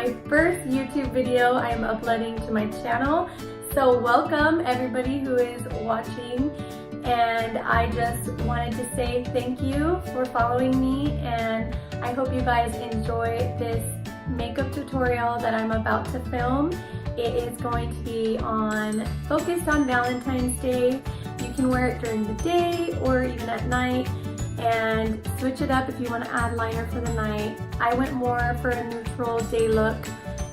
my first YouTube video I'm uploading to my channel. So welcome everybody who is watching, and I just wanted to say thank you for following me, and I hope you guys enjoy this makeup tutorial that I'm about to film. It is going to be focused on Valentine's Day. You can wear it during the day or even at night, and switch it up if you want to add liner for the night. I went more for a neutral day look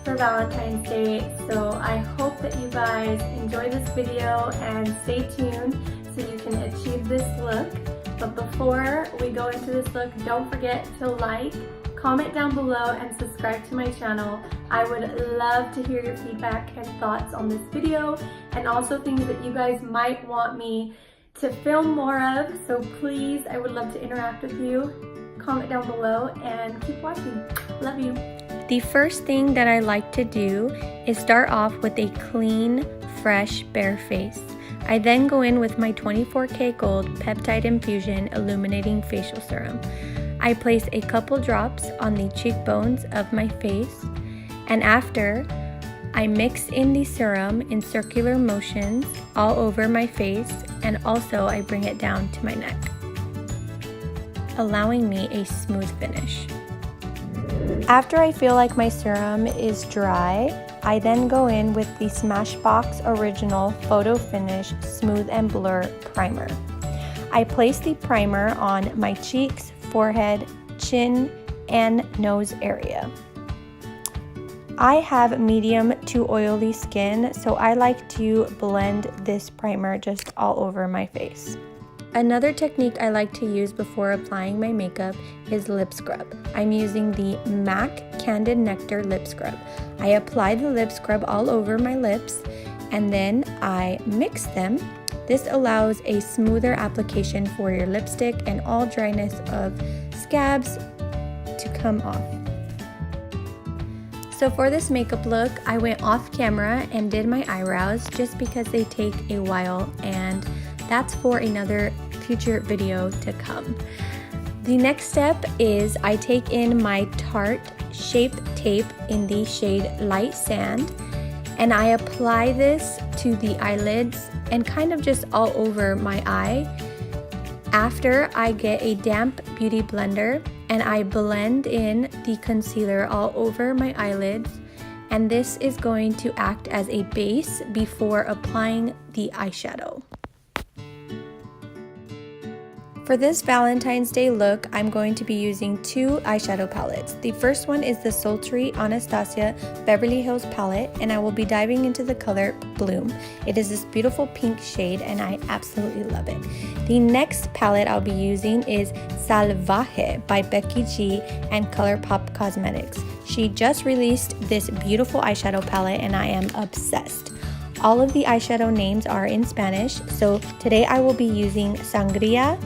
for Valentine's Day, so I hope that you guys enjoy this video and stay tuned so you can achieve this look. But before we go into this look, don't forget to like, comment down below, and subscribe to my channel. I would love to hear your feedback and thoughts on this video, and also things that you guys might want me to film more of. So please, I would love to interact with you. Comment down below and keep watching. Love you. The first thing that I like to do is start off with a clean, fresh, bare face. I then go in with my 24K Gold Peptide Infusion Illuminating Facial Serum. I place a couple drops on the cheekbones of my face, and after, I mix in the serum in circular motions all over my face, and also I bring it down to my neck, allowing me a smooth finish. After I feel like my serum is dry, I then go in with the Smashbox Original Photo Finish Smooth and Blur Primer. I place the primer on my cheeks, forehead, chin, and nose area. I have medium to oily skin, so I like to blend this primer just all over my face. Another technique I like to use before applying my makeup is lip scrub. I'm using the MAC Candid Nectar Lip Scrub. I apply the lip scrub all over my lips, and then I mix them. This allows a smoother application for your lipstick and all dryness of scabs to come off. So for this makeup look, I went off camera and did my eyebrows just because they take a while, and that's for another future video to come. The next step is I take in my Tarte Shape Tape in the shade Light Sand, and I apply this to the eyelids and kind of just all over my eye. After, I get a damp beauty blender and I blend in the concealer all over my eyelids, and this is going to act as a base before applying the eyeshadow. For this Valentine's Day look, I'm going to be using two eyeshadow palettes. The first one is the Sultry Anastasia Beverly Hills palette, and I will be diving into the color Bloom. It is this beautiful pink shade, and I absolutely love it. The next palette I'll be using is Salvaje by Becky G and ColourPop Cosmetics. She just released this beautiful eyeshadow palette, and I am obsessed. All of the eyeshadow names are in Spanish, so today I will be using Sangria,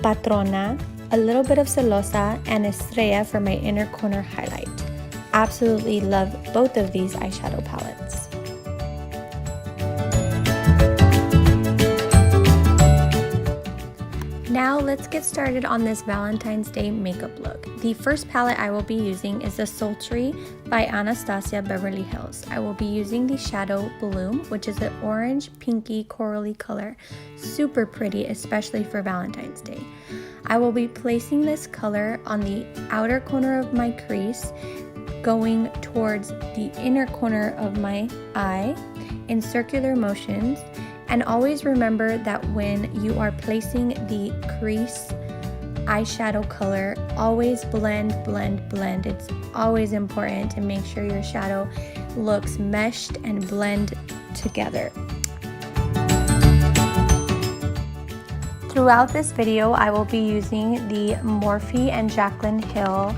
Patrona, a little bit of Celosa, and Estrella for my inner corner highlight. Absolutely love both of these eyeshadow palettes. Now let's get started on this Valentine's Day makeup look. The first palette I will be using is the Sultry by Anastasia Beverly Hills. I will be using the shadow Bloom, which is an orange, pinky, corally color. Super pretty, especially for Valentine's Day. I will be placing this color on the outer corner of my crease, going towards the inner corner of my eye in circular motions. And always remember that when you are placing the crease eyeshadow color, always blend, blend, blend. It's always important to make sure your shadow looks meshed and blend together. Throughout this video, I will be using the Morphe and Jaclyn Hill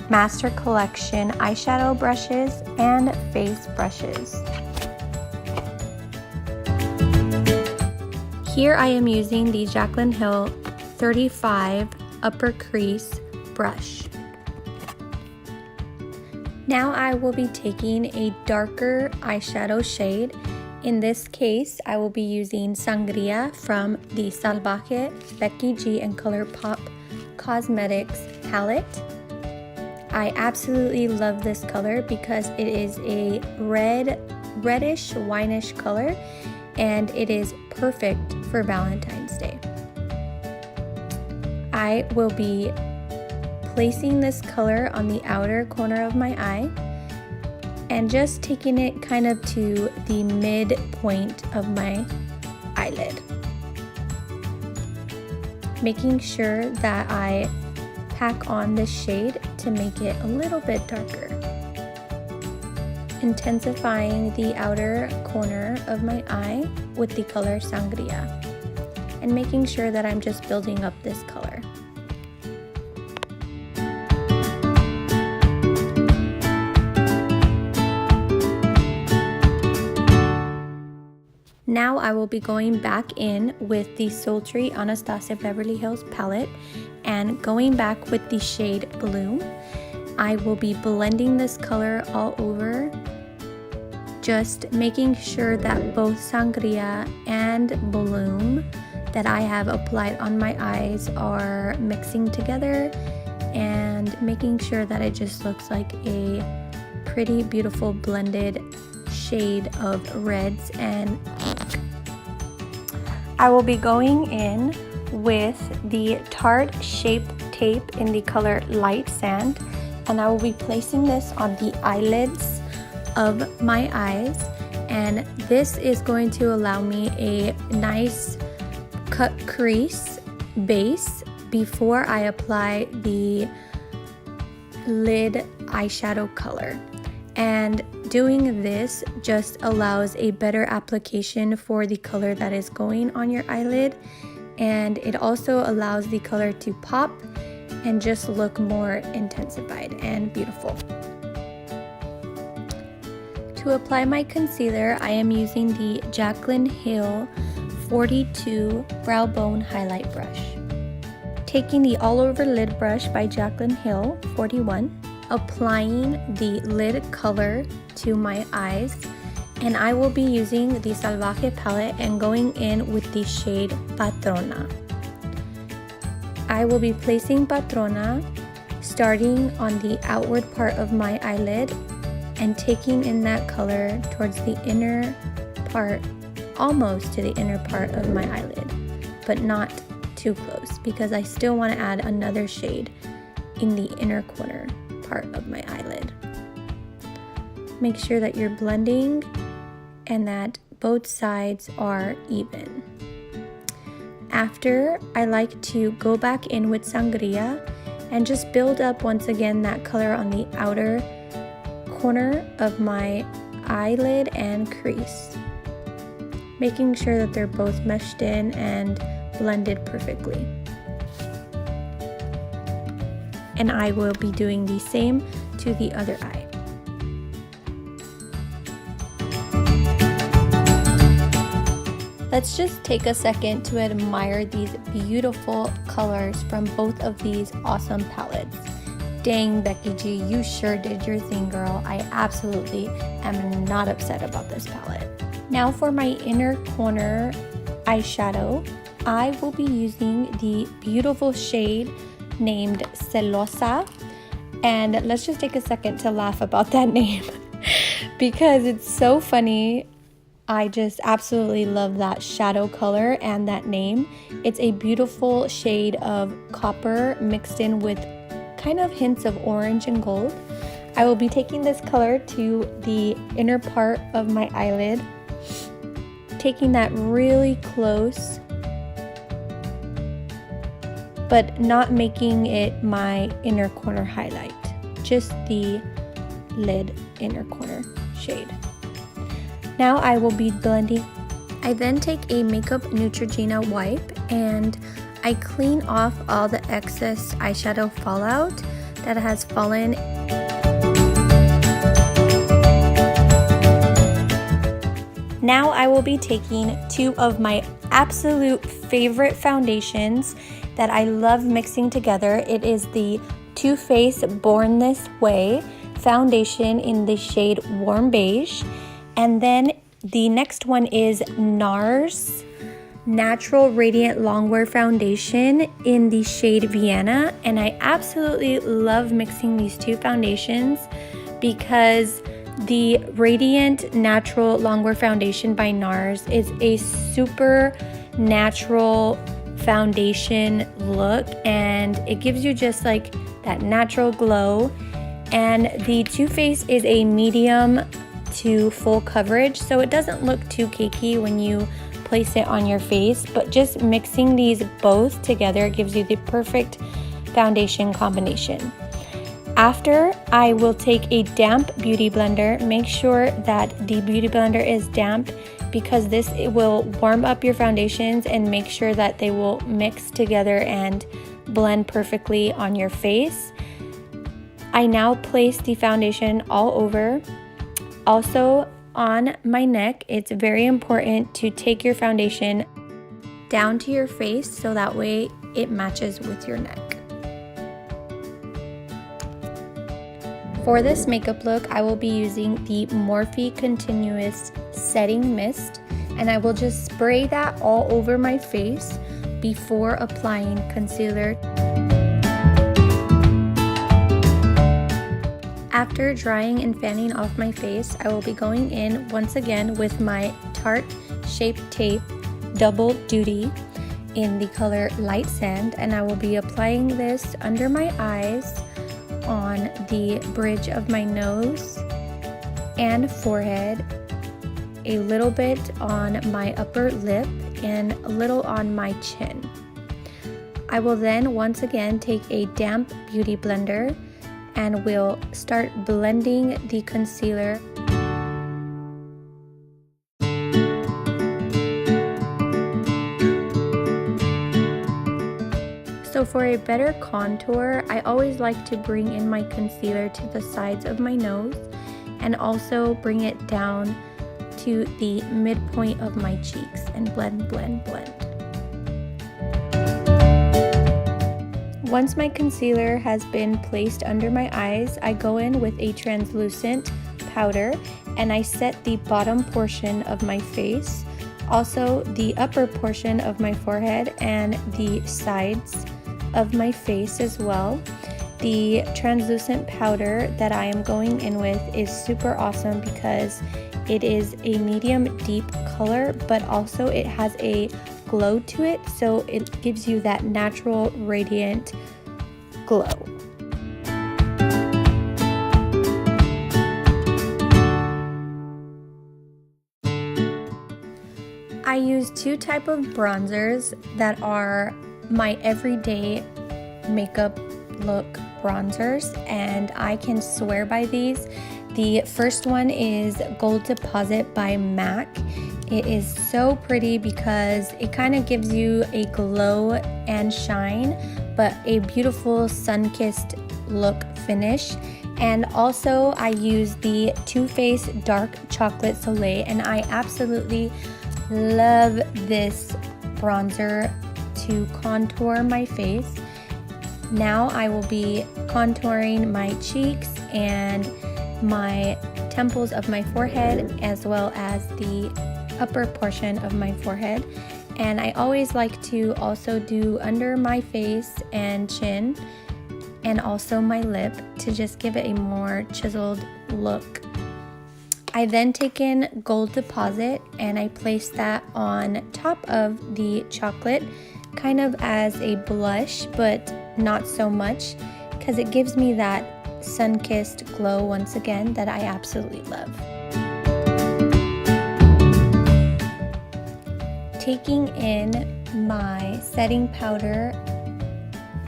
Master Collection eyeshadow brushes and face brushes. Here I am using the Jaclyn Hill 35 Upper Crease brush. Now I will be taking a darker eyeshadow shade. In this case, I will be using Sangria from the Salvaje, Becky G and ColourPop Cosmetics palette. I absolutely love this color because it is a reddish, wineish color, and it is perfect for Valentine's Day. I will be placing this color on the outer corner of my eye and just taking it kind of to the midpoint of my eyelid. Making sure that I pack on this shade to make it a little bit darker. Intensifying the outer corner of my eye with the color Sangria, and making sure that I'm just building up this color. Now I will be going back in with the sultry Anastasia Beverly Hills palette and going back with the shade Bloom. I will be blending this color all over, just making sure that both Sangria and Bloom that I have applied on my eyes are mixing together, and making sure that it just looks like a pretty beautiful blended shade of reds and pink. I will be going in with the Tarte Shape Tape in the color Light Sand, and I will be placing this on the eyelids of my eyes, and this is going to allow me a nice cut crease base before I apply the lid eyeshadow color. And doing this just allows a better application for the color that is going on your eyelid, and it also allows the color to pop and just look more intensified and beautiful. To apply my concealer, I am using the Jaclyn Hill 42 Brow Bone Highlight Brush. Taking the All Over Lid Brush by Jaclyn Hill 41, applying the lid color to my eyes, and I will be using the Salvaje palette and going in with the shade Patrona. I will be placing Patrona starting on the outward part of my eyelid and taking in that color towards the inner part, almost to the inner part of my eyelid, but not too close because I still want to add another shade in the inner corner part of my eyelid. Make sure that you're blending and that both sides are even. After, I like to go back in with Sangria and just build up once again that color on the outer corner of my eyelid and crease, making sure that they're both meshed in and blended perfectly. And I will be doing the same to the other eye. Let's just take a second to admire these beautiful colors from both of these awesome palettes. Dang, Becky G, you sure did your thing, girl. I absolutely am not upset about this palette. Now for my inner corner eyeshadow, I will be using the beautiful shade named Celosa, and let's just take a second to laugh about that name because it's so funny. I just absolutely love that shadow color and that name. It's a beautiful shade of copper mixed in with kind of hints of orange and gold. I will be taking this color to the inner part of my eyelid, taking that really close, but not making it my inner corner highlight, just the lid inner corner shade. Now I will be blending. I then take a Makeup Neutrogena wipe and I clean off all the excess eyeshadow fallout that has fallen. Now I will be taking two of my absolute favorite foundations that I love mixing together. It is the Too Faced Born This Way foundation in the shade Warm Beige. And then the next one is NARS Natural Radiant Longwear Foundation in the shade Vienna, and I absolutely love mixing these two foundations because the Radiant Natural Longwear Foundation by NARS is a super natural foundation look, and it gives you just like that natural glow. And the Too Faced is a medium to full coverage, so it doesn't look too cakey when you place it on your face, but just mixing these both together gives you the perfect foundation combination. After, I will take a damp beauty blender. Make sure that the beauty blender is damp because it will warm up your foundations and make sure that they will mix together and blend perfectly on your face. I now place the foundation all over. Also, on my neck, it's very important to take your foundation down to your face so that way it matches with your neck. For this makeup look, I will be using the Morphe Continuous Setting Mist, and I will just spray that all over my face before applying concealer. After drying and fanning off my face, I will be going in once again with my Tarte Shape Tape Double Duty in the color Light Sand, and I will be applying this under my eyes, on the bridge of my nose and forehead, a little bit on my upper lip, and a little on my chin. I will then once again take a damp beauty blender and we'll start blending the concealer. So for a better contour, I always like to bring in my concealer to the sides of my nose and also bring it down to the midpoint of my cheeks and blend, blend, blend. Once my concealer has been placed under my eyes, I go in with a translucent powder and I set the bottom portion of my face, also the upper portion of my forehead and the sides of my face as well. The translucent powder that I am going in with is super awesome because it is a medium deep color, but also it has a glow to it, so it gives you that natural radiant glow. I use two types of bronzers that are my everyday makeup look bronzers, and I can swear by these. The first one is Gold Deposit by MAC. It is so pretty because it kind of gives you a glow and shine, but a beautiful sun-kissed look finish. And also I use the Too Faced Dark Chocolate Soleil, and I absolutely love this bronzer to contour my face. Now I will be contouring my cheeks and my temples of my forehead as well as the upper portion of my forehead, and I always like to also do under my face and chin and also my lip to just give it a more chiseled look. I then take in Gold Deposit and I place that on top of the chocolate, kind of as a blush, but not so much because it gives me that sun-kissed glow once again that I absolutely love. Taking in my setting powder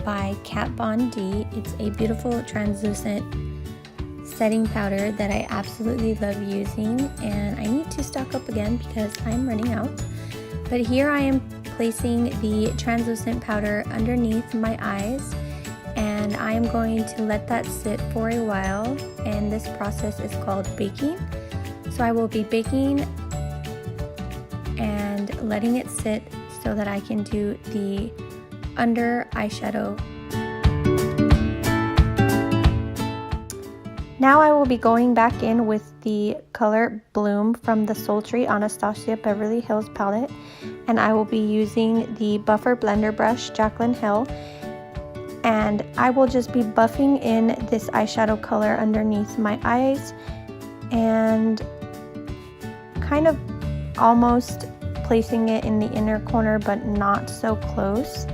by Kat Von D. It's a beautiful translucent setting powder that I absolutely love using, and I need to stock up again because I'm running out. But here I am placing the translucent powder underneath my eyes, and I am going to let that sit for a while, and this process is called baking. So I will be baking and letting it sit so that I can do the under eyeshadow. Now I will be going back in with the color Bloom from the Sultry Anastasia Beverly Hills palette, and I will be using the Buffer Blender brush Jaclyn Hill, and I will just be buffing in this eyeshadow color underneath my eyes and kind of almost placing it in the inner corner but not so close.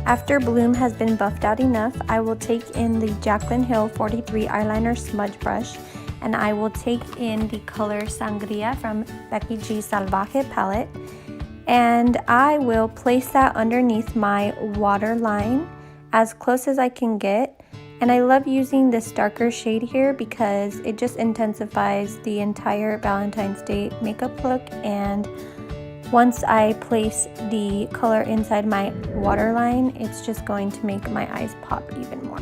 After Bloom has been buffed out enough, I will take in the Jaclyn Hill 43 eyeliner smudge brush, and I will take in the color Sangria from Becky G Salvaje palette, and I will place that underneath my waterline as close as I can get. And I love using this darker shade here because it just intensifies the entire Valentine's Day makeup look, and once I place the color inside my waterline, it's just going to make my eyes pop even more.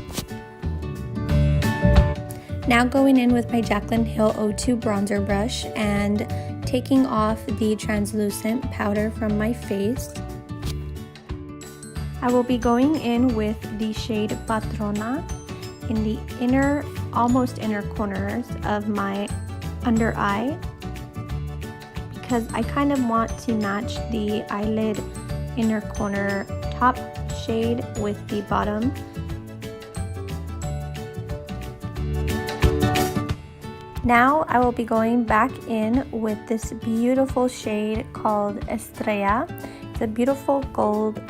Now going in with my Jaclyn Hill 02 bronzer brush and taking off the translucent powder from my face. I will be going in with the shade Patrona in the inner, almost inner corners of my under eye, because I kind of want to match the eyelid inner corner top shade with the bottom. Now I will be going back in with this beautiful shade called Estrella. It's a beautiful gold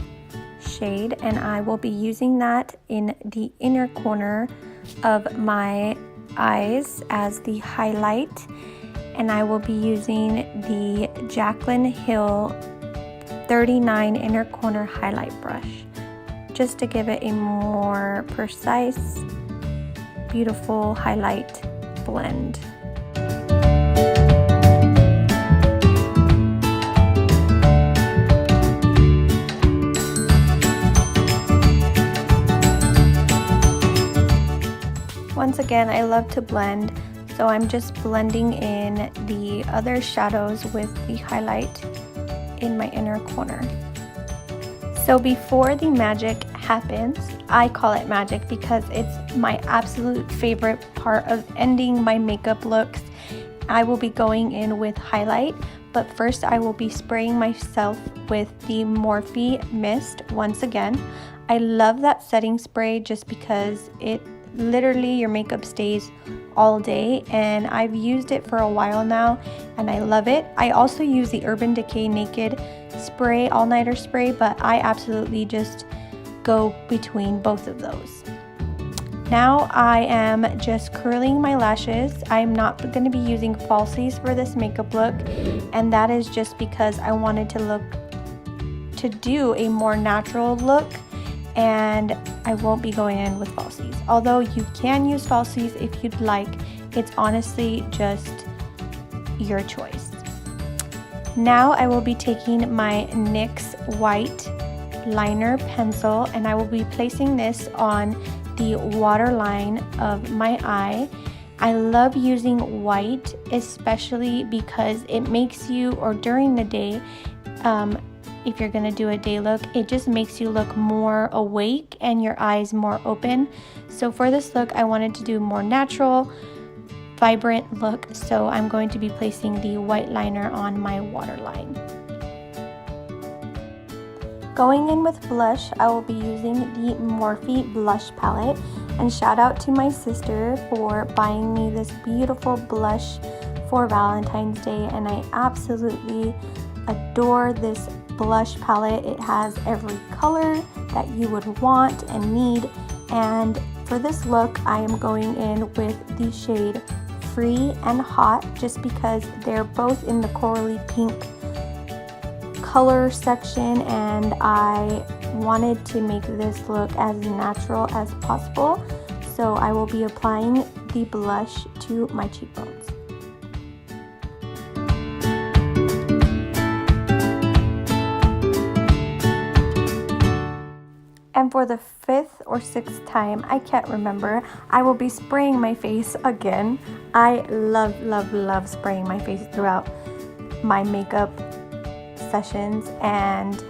shade, and I will be using that in the inner corner of my eyes as the highlight. And I will be using the Jaclyn Hill 39 inner corner highlight brush just to give it a more precise, beautiful highlight blend. Once again, I love to blend, so I'm just blending in the other shadows with the highlight in my inner corner. So before the magic happens, I call it magic because it's my absolute favorite part of ending my makeup looks. I will be going in with highlight, but first I will be spraying myself with the Morphe Mist once again. I love that setting spray just because it literally, your makeup stays all day, and I've used it for a while now and I love it. I also use the Urban Decay Naked spray, all-nighter spray, but I absolutely just go between both of those. Now I am just curling my lashes. I'm not going to be using falsies for this makeup look, and that is just because I wanted to do a more natural look, and I won't be going in with falsies. Although you can use falsies if you'd like, it's honestly just your choice. Now I will be taking my NYX white liner pencil, and I will be placing this on the waterline of my eye. I love using white, especially because it makes you, or during the day, if you're gonna do a day look, it just makes you look more awake and your eyes more open. So for this look, I wanted to do a more natural, vibrant look, so I'm going to be placing the white liner on my waterline. Going in with blush, I will be using the Morphe blush palette, and shout out to my sister for buying me this beautiful blush for Valentine's Day, and I absolutely adore this blush palette. It has every color that you would want and need, and for this look I am going in with the shade Free and Hot just because they're both in the corally pink color section, and I wanted to make this look as natural as possible, so I will be applying the blush to my cheekbones. And for the fifth or 6th time, I can't remember, I will be spraying my face again. I love spraying my face throughout my makeup sessions, and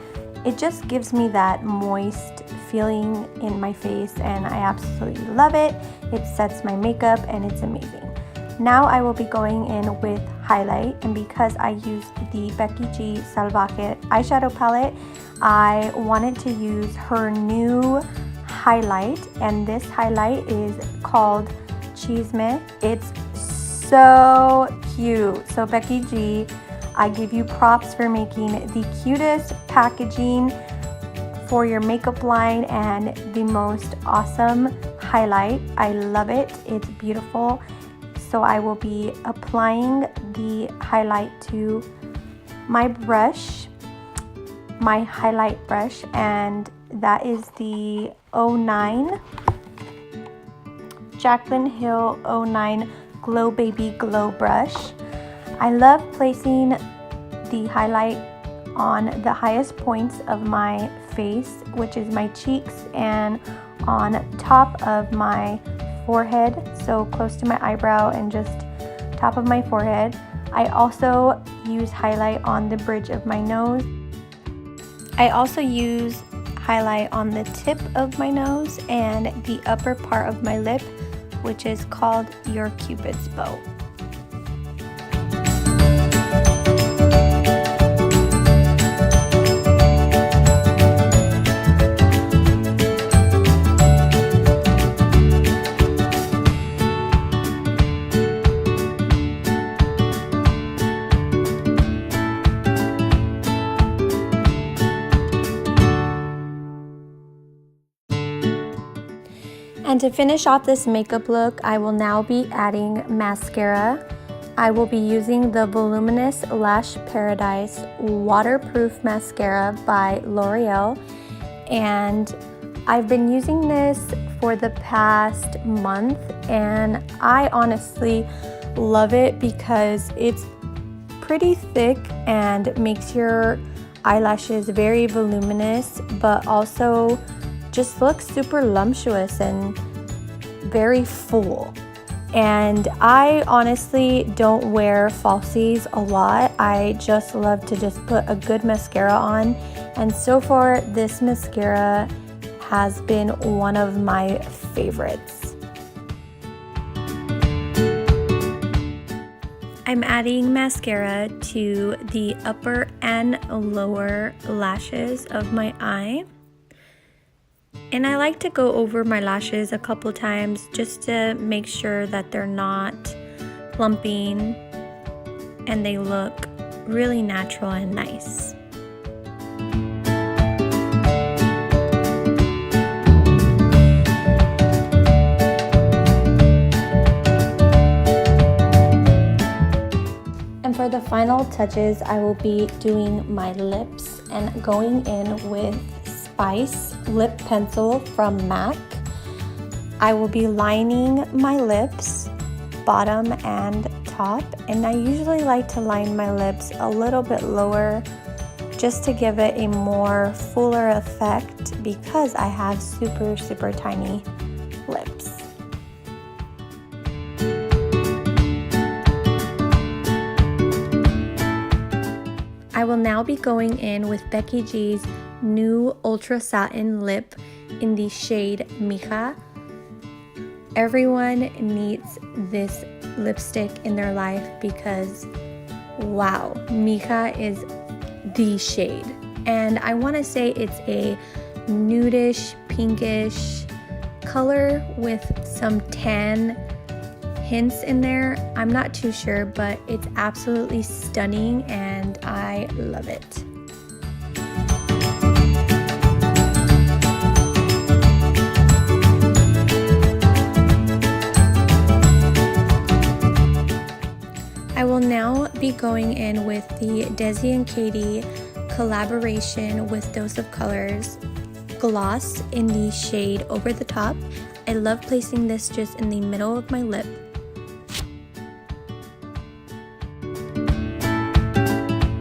it just gives me that moist feeling in my face, and I absolutely love it. It sets my makeup and it's amazing. Now I will be going in with highlight, and because I used the Becky G Salvaje eyeshadow palette, I wanted to use her new highlight, and this highlight is called Chisme. It's so cute. So Becky G, I give you props for making the cutest packaging for your makeup line and the most awesome highlight. I love it. It's beautiful. So I will be applying the highlight to my brush, my highlight brush, and that is the 09 Jaclyn Hill 09 Glow Baby Glow brush. I love placing the highlight on the highest points of my face, which is my cheeks and on top of my forehead, so close to my eyebrow and just top of my forehead. I also use highlight on the bridge of my nose. I also use highlight on the tip of my nose and the upper part of my lip, which is called your Cupid's bow. And to finish off this makeup look, I will now be adding mascara. I will be using the Voluminous Lash Paradise Waterproof Mascara by L'Oreal. And I've been using this for the past month, and I honestly love it because it's pretty thick and makes your eyelashes very voluminous, but also just looks super luxurious and very full. And I honestly don't wear falsies a lot. I just love to just put a good mascara on, and so far this mascara has been one of my favorites. I'm adding mascara to the upper and lower lashes of my eye. And I like to go over my lashes a couple times just to make sure that they're not plumping and they look really natural and nice. And for the final touches, I will be doing my lips and going in with Spice lip pencil from MAC. I will be lining my lips, bottom and top, and I usually like to line my lips a little bit lower just to give it a more fuller effect because I have super tiny lips. I will now be going in with Becky G's new Ultra Satin Lip in the shade Mija. Everyone needs this lipstick in their life because, wow, Mija is the shade. And I want to say it's a nudish, pinkish color with some tan hints in there. I'm not too sure, but it's absolutely stunning and I love it. I will now be going in with the Desi and Katie collaboration with Dose of Colors gloss in the shade Over the Top. I love placing this just in the middle of my lip.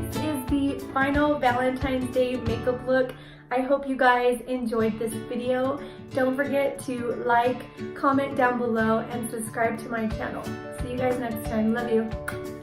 This is the final Valentine's Day makeup look. I hope you guys enjoyed this video. Don't forget to like, comment down below, and subscribe to my channel. See you guys next time. Love you.